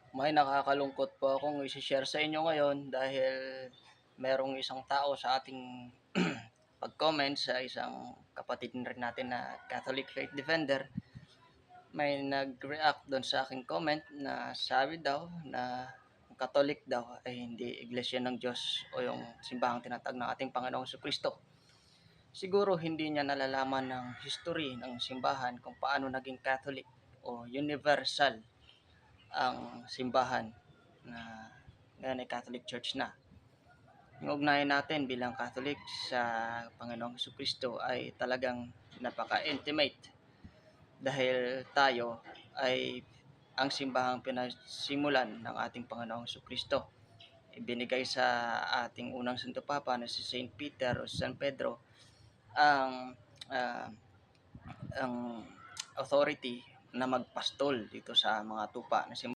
May nakakalungkot po akong ise-share sa inyo ngayon dahil merong isang tao sa ating pag-comment sa isang kapatid rin natin na Catholic Faith Defender. May nag-react doon sa aking comment na sabi daw na ang Katolik daw ay hindi iglesia ng Diyos o yung simbahang tinatag ng ating Panginoong Jesucristo. Siguro hindi niya nalalaman ng history ng simbahan kung paano naging Catholic o universal ang simbahan na ngayon ay Catholic Church na. Yung ugnayan natin bilang Catholic sa Panginoong Jesucristo ay talagang napaka-intimate dahil tayo ay ang simbahang pinasimulan ng ating Panginoong Jesucristo. Ibinigay sa ating unang Santo Papa na si Saint Peter o San Pedro ang uh, ang authority na magpastol dito sa mga tupa na simbahan.